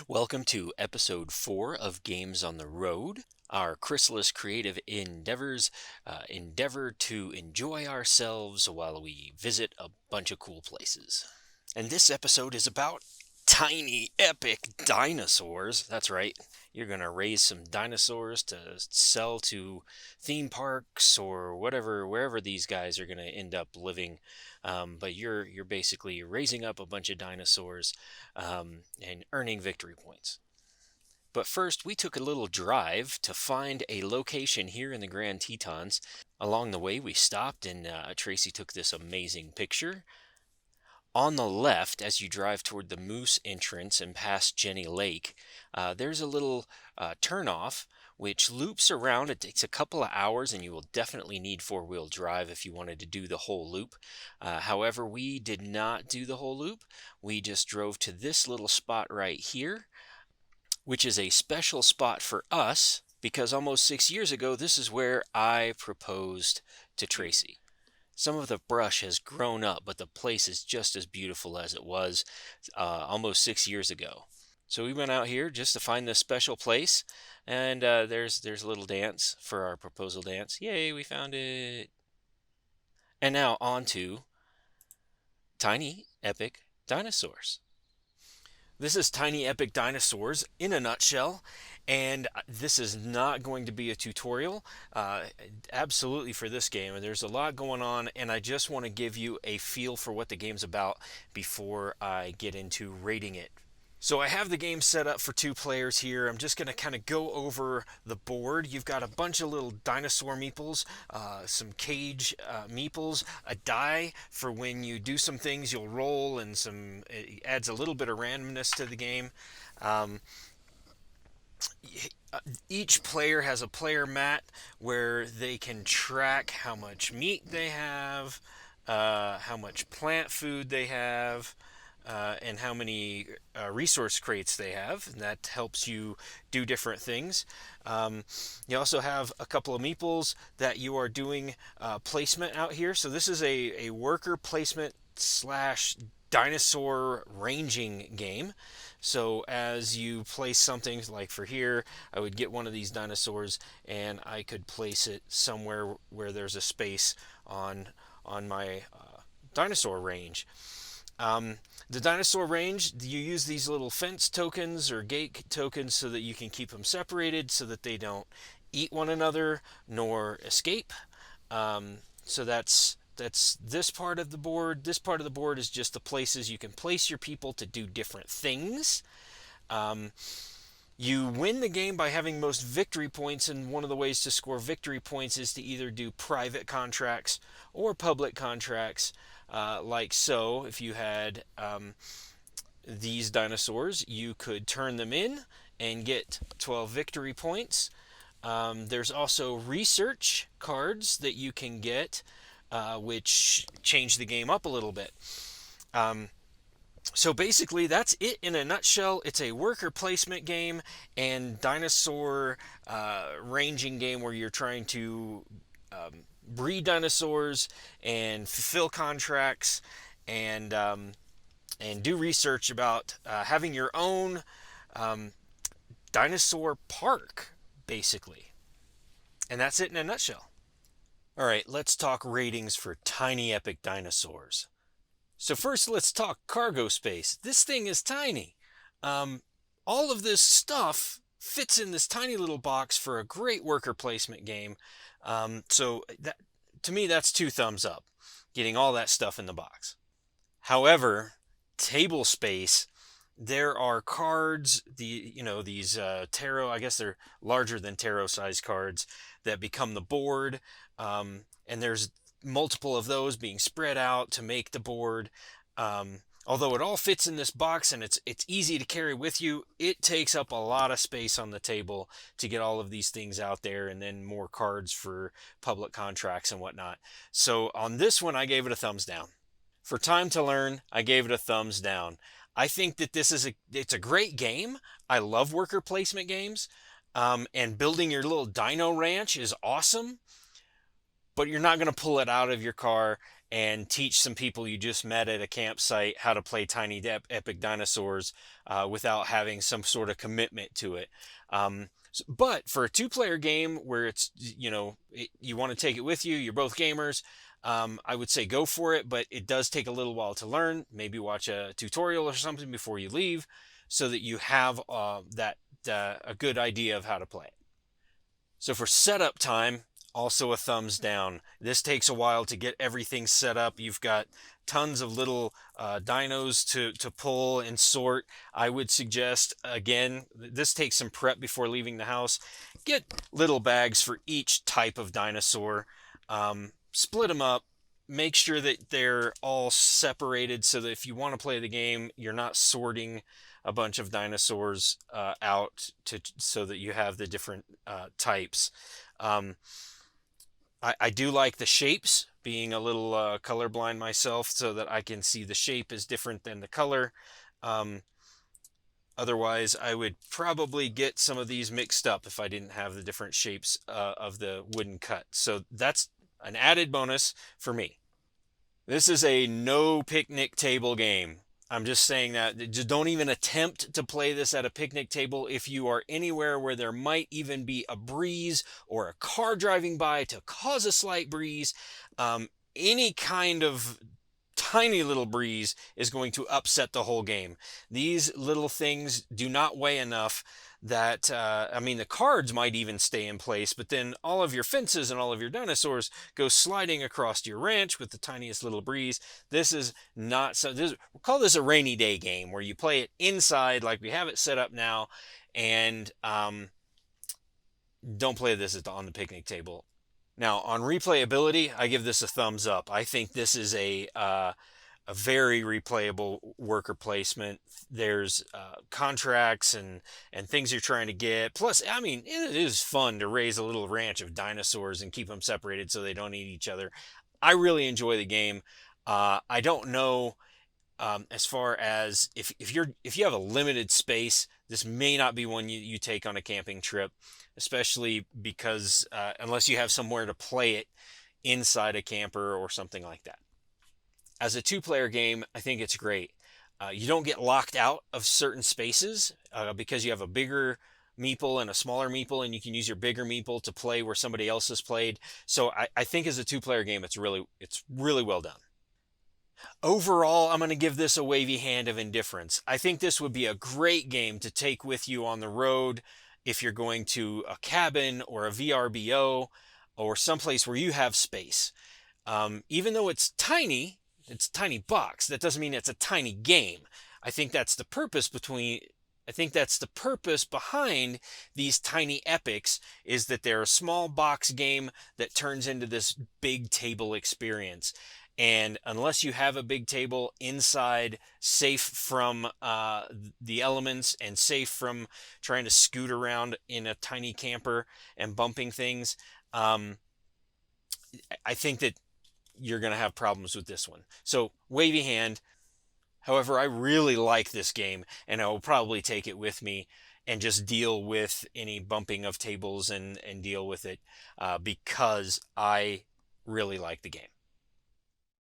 Welcome to episode 4 of Games on the Road. Our chrysalis creative endeavor to enjoy ourselves while we visit a bunch of cool places. And this episode is about Tiny Epic Dinosaurs. That's right. You're going to raise some dinosaurs to sell to theme parks or whatever, wherever these guys are going to end up living. But you're basically raising up a bunch of dinosaurs and earning victory points. But first, we took a little drive to find a location here in the Grand Tetons. Along the way, we stopped and Tracy took this amazing picture. On the left, as you drive toward the Moose entrance and past Jenny Lake, there's a little turnoff which loops around. It takes a couple of hours, and you will definitely need four-wheel drive if you wanted to do the whole loop. However, we did not do the whole loop. We just drove to this little spot right here, which is a special spot for us because almost 6 years ago, this is where I proposed to Tracy. Some of the brush has grown up, but the place is just as beautiful as it was almost 6 years ago. So we went out here just to find this special place, and there's a little dance for our proposal dance. Yay, we found it! And now on to Tiny Epic Dinosaurs. This is Tiny Epic Dinosaurs in a nutshell, and this is not going to be a tutorial absolutely for this game. There's a lot going on, and I just want to give you a feel for what the game's about before I get into rating it. So I have the game set up for 2 players here. I'm just going to kind of go over the board. You've got a bunch of little dinosaur meeples, some cage meeples, a die for when you do some things you'll roll, and it adds a little bit of randomness to the game. Each player has a player mat where they can track how much meat they have, how much plant food they have, and how many resource crates they have, and that helps you do different things. You also have a couple of meeples that you are doing placement out here. So this is a worker placement slash dinosaur ranging game. So as you place something, like for here, I would get one of these dinosaurs and I could place it somewhere where there's a space on my dinosaur range. The dinosaur range, you use these little fence tokens or gate tokens so that you can keep them separated so that they don't eat one another nor escape. So that's this part of the board. This part of the board is just the places you can place your people to do different things. You win the game by having most victory points, and one of the ways to score victory points is to either do private contracts or public contracts. Like so, if you had these dinosaurs, you could turn them in and get 12 victory points. There's also research cards that you can get, which change the game up a little bit. So basically, that's it in a nutshell. It's a worker placement game and dinosaur ranging game where you're trying to breed dinosaurs and fulfill contracts and do research about having your own dinosaur park, basically. And that's it in a nutshell. All right, let's talk ratings for Tiny Epic Dinosaurs. So first, let's talk cargo space. This thing is tiny. All of this stuff fits in this tiny little box for a great worker placement game. So that, to me, that's 2 thumbs up, getting all that stuff in the box. However, table space, there are cards, these tarot, I guess they're larger than tarot size cards that become the board, and there's multiple of those being spread out to make the board. Although it all fits in this box and it's easy to carry with you, it takes up a lot of space on the table to get all of these things out there, and then more cards for public contracts and whatnot. So on this one, I gave it a thumbs down. For Time to Learn, I gave it a thumbs down. I think that it's a great game. I love worker placement games, and building your little dino ranch is awesome. But you're not going to pull it out of your car and teach some people you just met at a campsite how to play Tiny Epic Dinosaurs without having some sort of commitment to it. But for a two-player game where it's, you want to take it with you, you're both gamers, I would say go for it, but it does take a little while to learn. Maybe watch a tutorial or something before you leave so that you have a good idea of how to play it. So for setup time, also a thumbs down. This takes a while to get everything set up. You've got tons of little dinos to pull and sort. I would suggest, again, this takes some prep before leaving the house. Get little bags for each type of dinosaur. Split them up. Make sure that they're all separated so that if you want to play the game, you're not sorting a bunch of dinosaurs out so that you have the different types. I do like the shapes, being a little colorblind myself, so that I can see the shape is different than the color. Otherwise, I would probably get some of these mixed up if I didn't have the different shapes of the wooden cut. So that's an added bonus for me. This is a no picnic table game. I'm just saying that. Just don't even attempt to play this at a picnic table if you are anywhere where there might even be a breeze or a car driving by to cause a slight breeze. Any kind of tiny little breeze is going to upset the whole game. These little things do not weigh enough that, the cards might even stay in place, but then all of your fences and all of your dinosaurs go sliding across your ranch with the tiniest little breeze. This is not so. We'll call this a rainy day game where you play it inside like we have it set up now, and don't play this on the picnic table. Now, on replayability, I give this a thumbs up. I think this is a very replayable worker placement. There's contracts and things you're trying to get. Plus, it is fun to raise a little ranch of dinosaurs and keep them separated so they don't eat each other. I really enjoy the game. I don't know, as far as if you have a limited space, this may not be one you take on a camping trip, especially because unless you have somewhere to play it inside a camper or something like that. As a two-player game, I think it's great. You don't get locked out of certain spaces because you have a bigger meeple and a smaller meeple, and you can use your bigger meeple to play where somebody else has played. So I think as a two-player game, it's really well done. Overall, I'm going to give this a wavy hand of indifference. I think this would be a great game to take with you on the road if you're going to a cabin or a VRBO or someplace where you have space. Even though it's a tiny box. That doesn't mean it's a tiny game. I think that's the purpose behind these tiny epics, is that they're a small box game that turns into this big table experience. And unless you have a big table inside, safe from the elements and safe from trying to scoot around in a tiny camper and bumping things, I think that you're going to have problems with this one. So, wavy hand. However, I really like this game, and I will probably take it with me and just deal with any bumping of tables and deal with it because I really like the game.